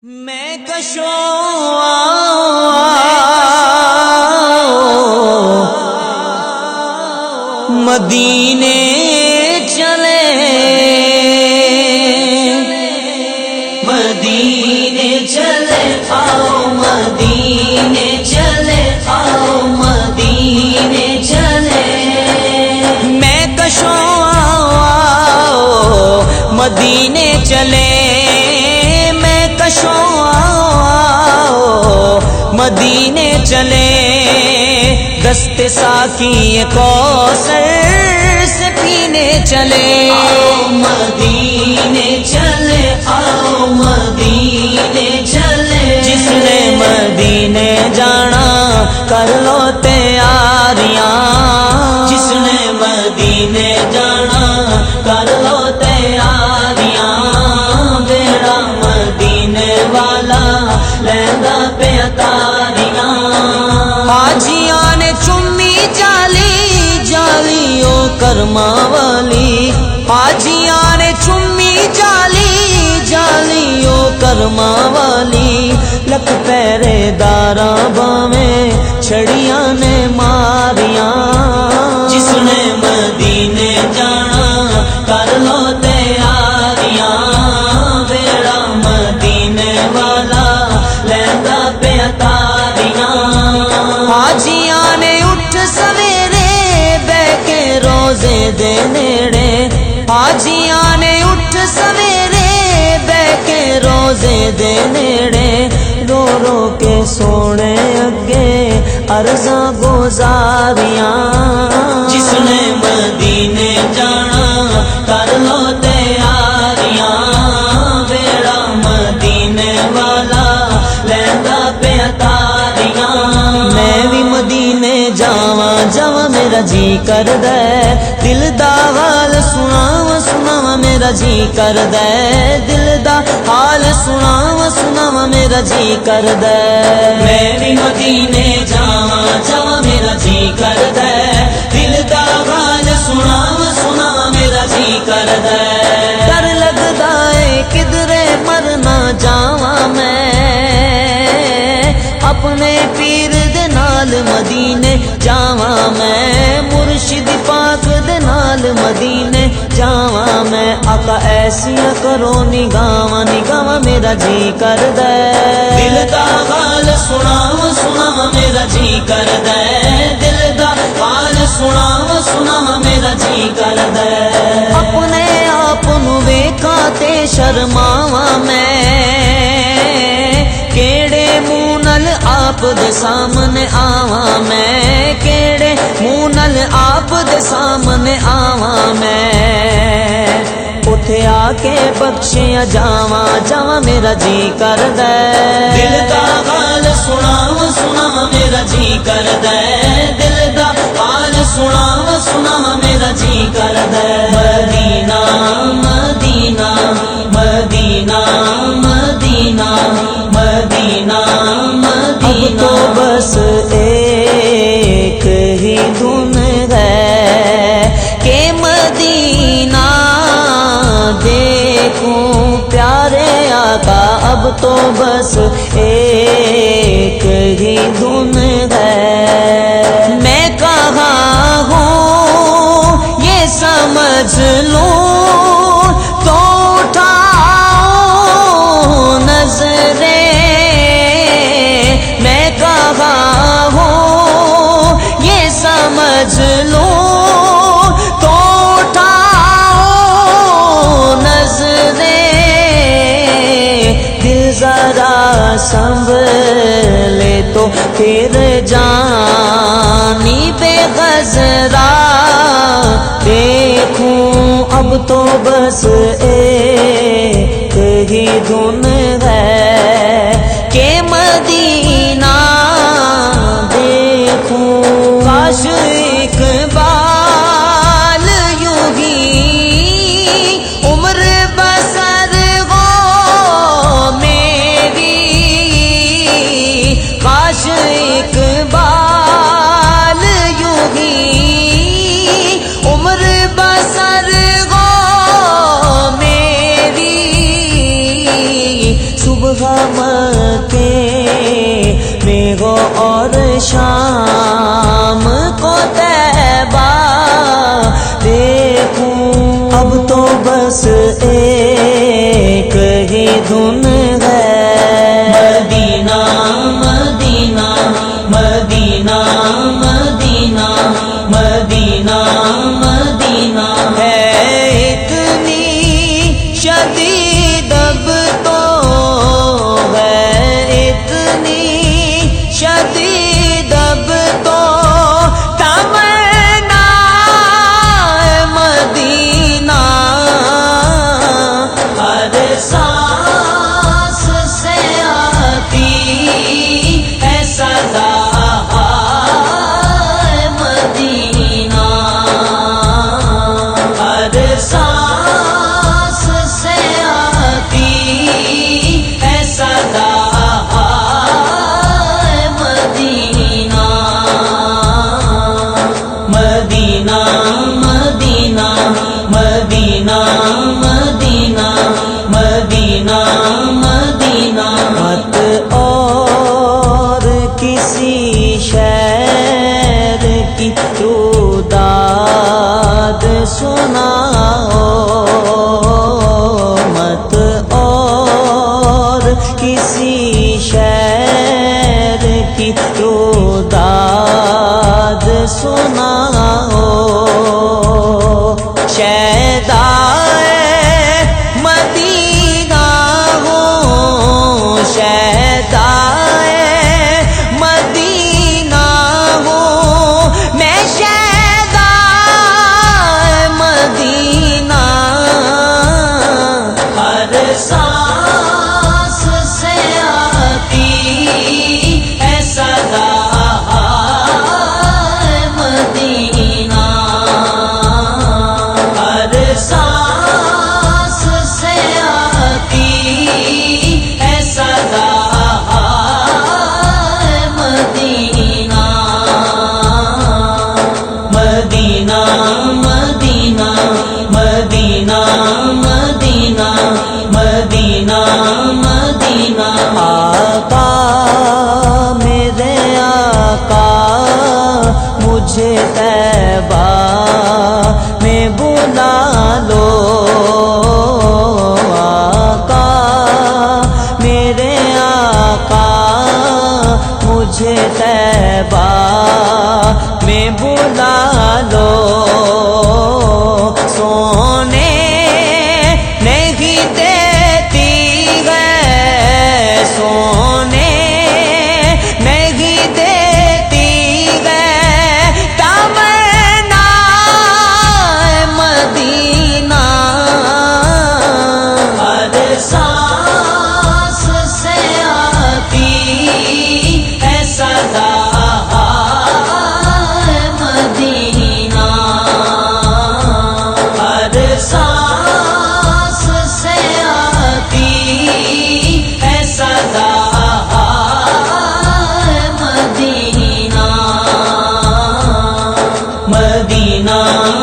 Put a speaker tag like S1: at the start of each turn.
S1: میں کشو مدینے چلے مدینے چلے آؤ مدینے چلے آؤ مدینے چلے میں کشو مدینے چلے مدینے چلے دست ساقی کوثر سے پینے چلے آؤ مدینے چلے آؤ مدینے چلے جس نے مدینے جانا کر لو تیاریاں جس نے مدینے جانا کر لو تیاریاں بیڑا مدینے والا لہندا پہ اتاریاں حاجیاں نے چمی جالی جالیوں کرما والی حاجیاں نے چمی جالی جالیوں کرما والی لکھ پہرے داراں باویں چھڑیاں نے ماریاں جس نے مدینے جانا کر لو تیاریاں بیڑا مدینے والا لہندا پہ اتاریاں حاجیاں نے اٹھ سویرے بہ کے روزے دے نیڑے حاجیاں نے اٹھ سویرے بہ کے روزے دے نیڑے رو رو کے سونے اگے عرضاں گزاریاں جس نے مدینے جانا کر لو تیاریاں بیڑا مدینے والا لہندا پہ اتاریاں میں بھی مدینے جاواں جاواں میرا جی کردا ہے دل دا حال سناواں سناواں میرا جی کردا ہے دل دا حال سناواں سناواں میرا جی کردا ہے میں بھی مدینے جاواں جاواں میرا جی کردا ہے دل دا حال سناواں سناواں میرا جی کردا ہے ڈر لگدا ہے کدھرے مر نہ جاواں میں اپنے پیر دے نال مدینے جاواں میں مرشد پاک دے نال مدینے جاواں میں آقا ایسیاں کرو نگاواں نگاواں میرا جی کردا ہے دل دا حال سناواں سناواں میرا جی کردا ہے دل دا حال سناواں سناواں میرا جی کردا ہے اپنے آپ نو ویکھاں تے شرماواں میں کیڑے منہ نال آپ دے سامنے آواں میں کیڑے منہ نال آپ دے سامنے آواں میں اتے آ کے بخشیا جاواں جاواں میرا جی کردا ہے دل دا حال سناواں سناواں میرا جی کردا ہے دل دا حال سناواں سناواں میرا جی کردا ہے مدینہ مدینہ مدینہ مدینہ مدینہ اب تو بس ایک ہی دھن ہے کہ مدینہ دیکھوں پیارے آقا اب تو بس ایک ہی دھن ہے میں کہاں ہوں یہ سمجھ لوں تو اٹھاؤ نظریں میں کہاں ہوں یہ سمجھ لوں تو اٹھاؤ نظریں دل ذرا سنبھلے تو پھر جانی بے غزرا دیکھوں اب تو بس ایک ہی دھن ہے کہ مدینہ دیکھوں کاش اقبال یوں ہی عمر بسر ہو میری کاش اقبال یوں ہی عمر بسر ہو میری سناؤ شہدائے مدینہ ہوں شہدائے مدینہ ہوں میں شہدائے مدینہ ہر سانس سے آتی ہے صدا مدینہ ہر سانس سے آتی ہے صدا مدینہ مدینہ مدینہ مدینہ مدینہ مدینہ مدینہ آقا میرے آقا مجھے طیبہ میں بلا لو آقا میرے آقا مجھے طیبہ میں بلا لو سونے نہیں دیتی ہے سونے نہیں دیتی ہے تمنا مدینہ ہر سانس سے آتی ہے صدا مدینہ ہر سانس سے آتی ہے صدا مدینہ مدینہ